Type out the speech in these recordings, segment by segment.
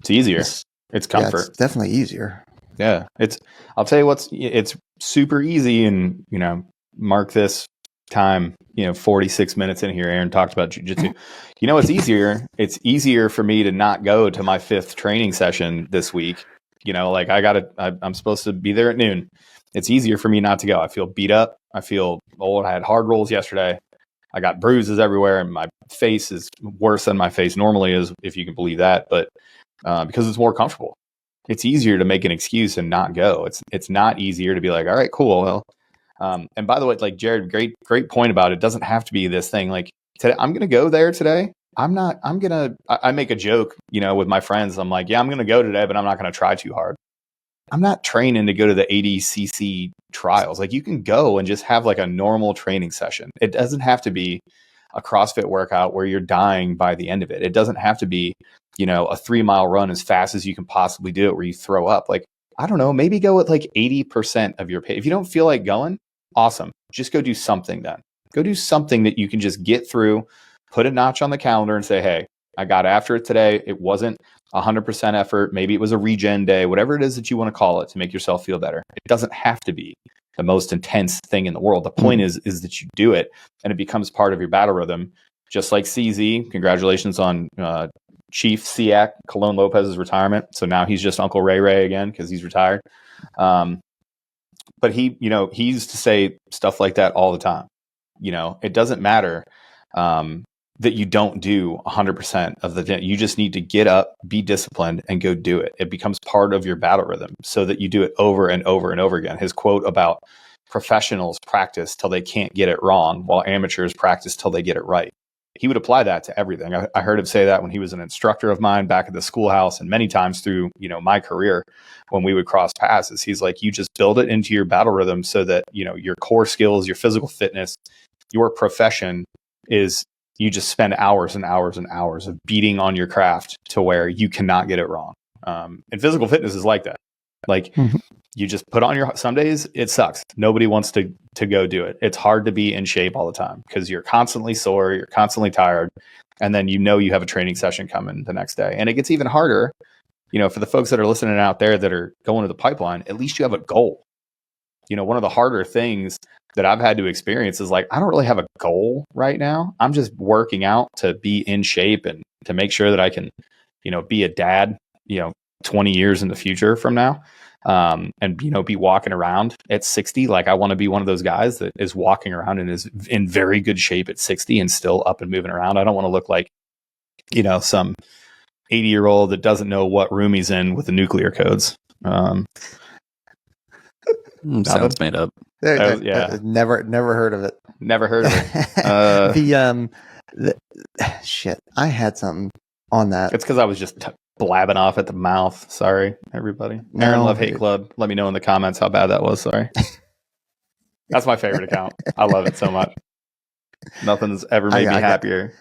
It's easier. It's comfort. Yeah, it's definitely easier. Yeah. I'll tell you it's super easy. And, mark this time, 46 minutes in here, Aaron talked about jujitsu. It's easier. It's easier for me to not go to my 5th training session this week. Like I'm supposed to be there at noon. It's easier for me not to go. I feel beat up. I feel old. I had hard rolls yesterday. I got bruises everywhere, and my face is worse than my face normally is, if you can believe that. But because it's more comfortable, it's easier to make an excuse and not go. It's not easier to be like, all right, cool. Well, and by the way, like Jared, great point about it. It doesn't have to be this thing. Like today, I'm going to go there today. I make a joke, with my friends. I'm like, yeah, I'm going to go today, but I'm not going to try too hard. I'm not training to go to the 80cc trials. Like you can go and just have like a normal training session. It doesn't have to be a CrossFit workout where you're dying by the end of it. It doesn't have to be, a 3-mile run as fast as you can possibly do it where you throw up. Like, I don't know, maybe go at like 80% of your pace. If you don't feel like going, awesome. Just go do something then. Go do something that you can just get through, put a notch on the calendar and say, hey, I got after it today. It wasn't 100% effort. Maybe it was a regen day, whatever it is that you want to call it to make yourself feel better. It doesn't have to be the most intense thing in the world. The point is that you do it and it becomes part of your battle rhythm. Just like CZ, congratulations on Chief Siak, Colon Lopez's retirement. So now he's just Uncle Ray Ray again because he's retired. But he used to say stuff like that all the time. It doesn't matter that you don't do 100% of the day. You just need to get up, be disciplined, and go do it. It becomes part of your battle rhythm so that you do it over and over and over again. His quote about professionals practice till they can't get it wrong, while amateurs practice till they get it right. He would apply that to everything. I heard him say that when he was an instructor of mine back at the schoolhouse, and many times through, my career when we would cross paths. He's like, you just build it into your battle rhythm so that, your core skills, your physical fitness, your profession is you just spend hours and hours and hours of beating on your craft to where you cannot get it wrong. And physical fitness is like that. Like you just put on some days it sucks. Nobody wants to go do it. It's hard to be in shape all the time because you're constantly sore, you're constantly tired. And then you have a training session coming the next day. And it gets even harder, for the folks that are listening out there that are going to the pipeline, at least you have a goal. One of the harder things that I've had to experience is like, I don't really have a goal right now. I'm just working out to be in shape and to make sure that I can, be a dad, 20 years in the future from now. And, be walking around at 60. Like I want to be one of those guys that is walking around and is in very good shape at 60 and still up and moving around. I don't want to look like, some 80-year-old that doesn't know what room he's in with the nuclear codes. Sounds made up. Yeah. Never heard of it. Never heard of it. Shit. I had something on that. It's because I was just blabbing off at the mouth. Sorry, everybody. Aaron Love Hate Club. Let me know in the comments how bad that was. Sorry. That's my favorite account. I love it so much. Nothing's ever made me happier.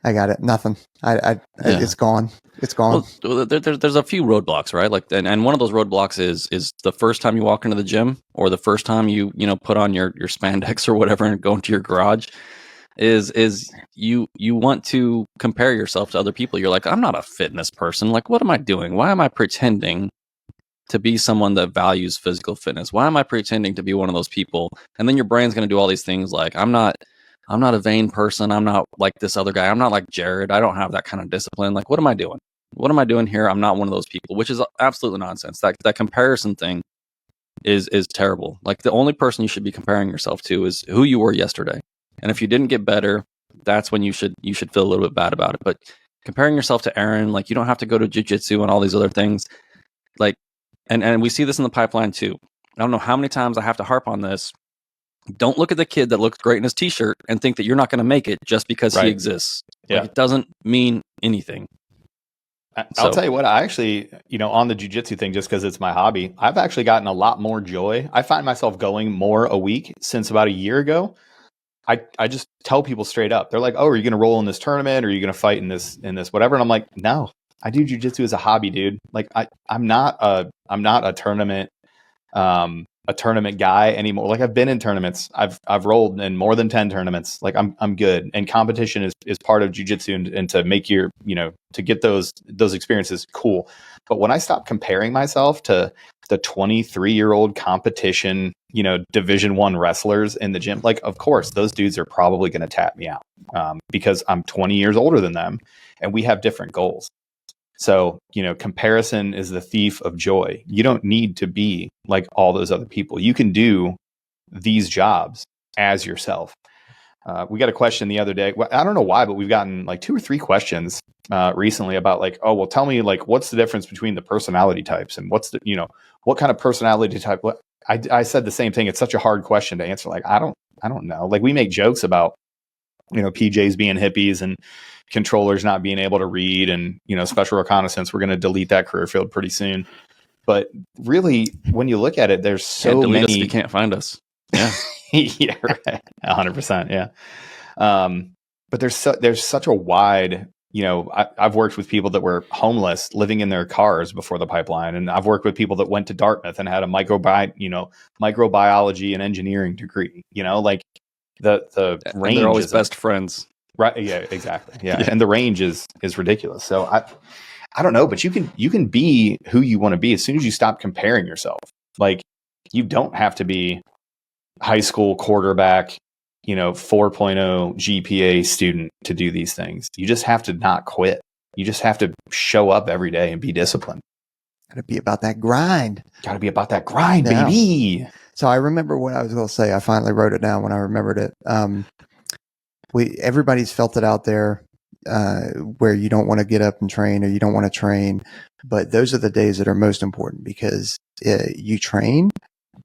I got it. Nothing. It's gone. It's gone. Well, there's a few roadblocks, right? Like, and one of those roadblocks is the first time you walk into the gym, or the first time you put on your spandex or whatever and go into your garage. Is you want to compare yourself to other people. You're like, I'm not a fitness person. Like, what am I doing? Why am I pretending to be someone that values physical fitness? Why am I pretending to be one of those people? And then your brain's going to do all these things like, I'm not a vain person. I'm not like this other guy. I'm not like Jared. I don't have that kind of discipline. Like, what am I doing? What am I doing here? I'm not one of those people, which is absolutely nonsense. That comparison thing is terrible. Like, the only person you should be comparing yourself to is who you were yesterday. And if you didn't get better, that's when you should feel a little bit bad about it. But comparing yourself to Aaron, like, you don't have to go to jiu-jitsu and all these other things. Like, and we see this in the pipeline too. I don't know how many times I have to harp on this. Don't look at the kid that looks great in his t-shirt and think that you're not going to make it just because he exists. Yeah. Like, it doesn't mean anything. I'll tell you what, I actually, on the jiu-jitsu thing, just because it's my hobby, I've actually gotten a lot more joy. I find myself going more a week since about a year ago. I just tell people straight up. They're like, oh, are you going to roll in this tournament? Or are you going to fight in this whatever? And I'm like, no, I do jiu-jitsu as a hobby, dude. Like I'm not a tournament, a tournament guy anymore. Like I've been in tournaments. I've rolled in more than 10 tournaments. Like I'm good. And competition is part of jiu-jitsu, and to make your, to get those experiences cool. But when I stopped comparing myself to the 23-year-old competition, Division I wrestlers in the gym, like, of course, those dudes are probably going to tap me out because I'm 20 years older than them and we have different goals. So, comparison is the thief of joy. You don't need to be like all those other people. You can do these jobs as yourself. We got a question the other day. Well, I don't know why, but we've gotten like 2 or 3 questions recently about like, oh, well, tell me like, what's the difference between the personality types and what's the, what kind of personality type? I said the same thing. It's such a hard question to answer. Like, I don't know. Like we make jokes about, PJs being hippies and controllers not being able to read, and, special reconnaissance, we're going to delete that career field pretty soon. But really, when you look at it, there's so delete many. Us if you can't find us. Yeah. Yeah, right. 100%. Yeah. But there's such a wide, I've worked with people that were homeless living in their cars before the pipeline. And I've worked with people that went to Dartmouth and had a microbiology and engineering degree, like the range. They're always best friends. Right. Yeah, exactly. Yeah. And the range is ridiculous. So I don't know, but you can be who you want to be as soon as you stop comparing yourself. Like you don't have to be high school quarterback, 4.0 GPA student to do these things. You just have to not quit. You just have to show up every day and be disciplined. Got to be about that grind. Got to be about that grind, baby. So I remember what I was going to say. I finally wrote it down when I remembered it. Everybody's felt it out there where you don't want to get up and train, or you don't want to train. But those are the days that are most important, because you train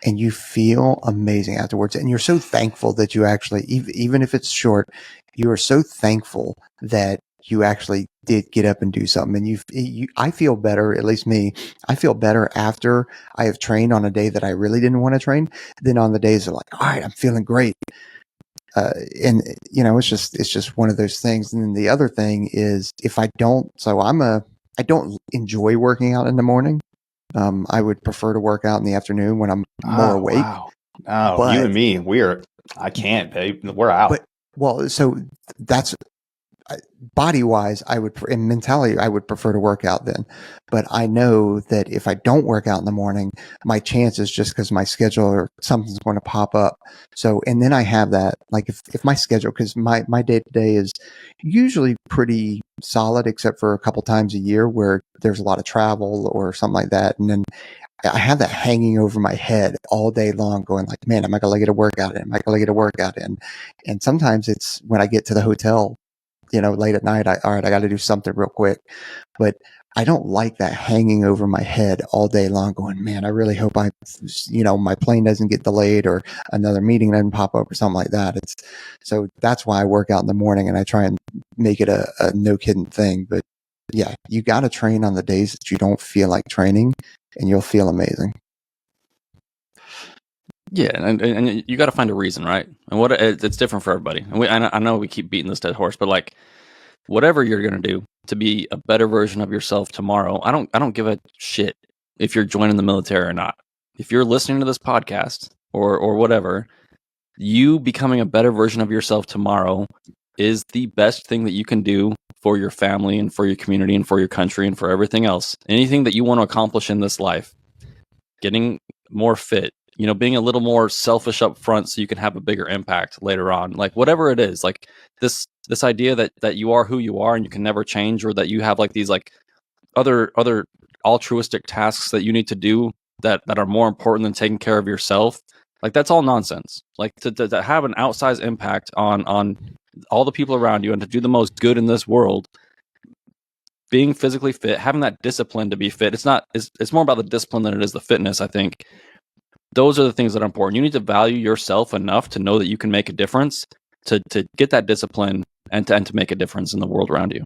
and you feel amazing afterwards. And you're so thankful that you actually, even if it's short, you are so thankful that you actually did get up and do something. And I feel better, at least me, I feel better after I have trained on a day that I really didn't want to train than on the days that are like, all right, I'm feeling great. And it's just one of those things. And then the other thing is, if I don't, I don't enjoy working out in the morning. I would prefer to work out in the afternoon when I'm more awake. Wow. Oh, you and me, I can't, babe. We're out. So that's body wise, and mentality, I would prefer to work out then. But I know that if I don't work out in the morning, my chances, just because my schedule or something's going to pop up. So, and then I have that, like if my schedule, because my day to day is usually pretty solid, except for a couple times a year where there's a lot of travel or something like that. And then I have that hanging over my head all day long, going like, man, am I going to get a workout in? Am I going to get a workout in? And sometimes it's when I get to the hotel, late at night, all right, I got to do something real quick. But I don't like that hanging over my head all day long, going, man, I really hope my plane doesn't get delayed or another meeting doesn't pop up or something like that. So that's why I work out in the morning, and I try and make it a no kidding thing. But yeah, you got to train on the days that you don't feel like training, and you'll feel amazing. Yeah, and you got to find a reason, right? And it's different for everybody. And I know we keep beating this dead horse, but like, whatever you're gonna do to be a better version of yourself tomorrow, I don't give a shit if you're joining the military or not. If you're listening to this podcast or whatever, you becoming a better version of yourself tomorrow is the best thing that you can do for your family and for your community and for your country and for everything else. Anything that you want to accomplish in this life, getting more fit, being a little more selfish up front so you can have a bigger impact later on. Like whatever it is, like this idea that you are who you are and you can never change, or that you have like these like other altruistic tasks that you need to do that are more important than taking care of yourself. Like that's all nonsense. Like to have an outsized impact on all the people around you and to do the most good in this world, being physically fit, having that discipline to be fit. It's more about the discipline than it is the fitness, I think. Those are the things that are important. You need to value yourself enough to know that you can make a difference, to get that discipline and to make a difference in the world around you.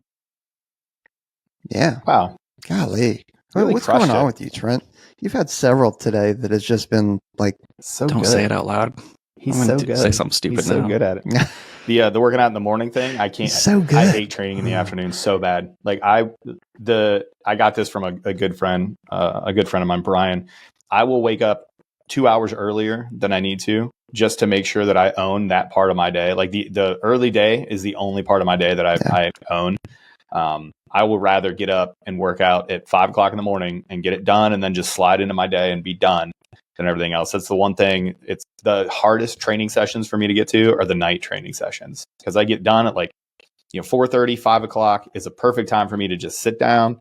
Yeah. Wow. Golly. Really what's going on it. with you, Trent? You've had several today that has just been like so Don't good. say it out loud. He's so good. Say something stupid. He's so now. good at it. The working out in the morning thing, I can't. He's so good. I hate training in the afternoon so bad. Like I got this from a good friend of mine, Brian. I will wake up 2 hours earlier than I need to, just to make sure that I own that part of my day. Like the early day is the only part of my day that I own. I will rather get up and work out at 5 o'clock in the morning and get it done, and then just slide into my day and be done than everything else. That's the one thing. It's the hardest training sessions for me to get to are the night training sessions, because I get done at like, 4:30, 5 o'clock is a perfect time for me to just sit down,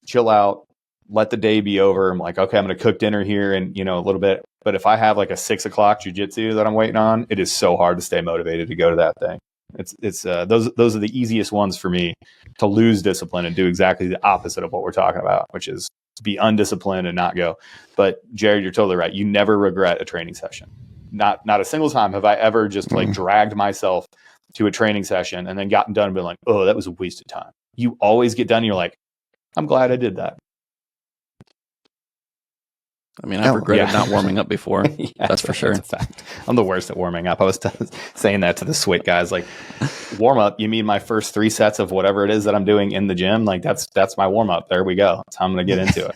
chill out, let the day be over. I'm like, okay, I'm going to cook dinner here and, a little bit. But if I have like a 6 o'clock jujitsu that I'm waiting on, it is so hard to stay motivated to go to that thing. It's those are the easiest ones for me to lose discipline and do exactly the opposite of what we're talking about, which is be undisciplined and not go. But Jared, you're totally right. You never regret a training session. Not a single time have I ever just like dragged myself to a training session and then gotten done and been like, oh, that was a waste of time. You always get done and you're like, I'm glad I did that. I mean, I've regretted not warming up before. That's for sure. That's a fact. I'm the worst at warming up. I was saying that to the SWIT guys. Like, warm up, you mean my first 3 sets of whatever it is that I'm doing in the gym? Like, that's my warm up. There we go. That's how I'm going to get into it.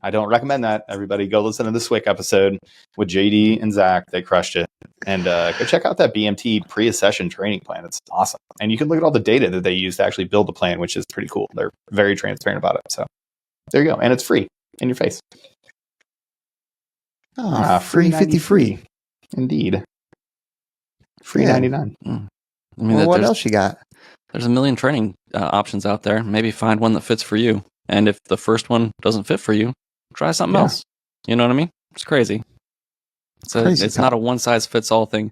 I don't recommend that. Everybody go listen to the SWIT episode with JD and Zach. They crushed it. And go check out that BMT pre-session training plan. It's awesome. And you can look at all the data that they use to actually build the plan, which is pretty cool. They're very transparent about it. So there you go. And it's free in your face. Free 50 free. Indeed. Free 99. I mean, what else you got? There's a million training options out there. Maybe find one that fits for you. And if the first one doesn't fit for you, try something else. You know what I mean? It's crazy. It's not a one size fits all thing.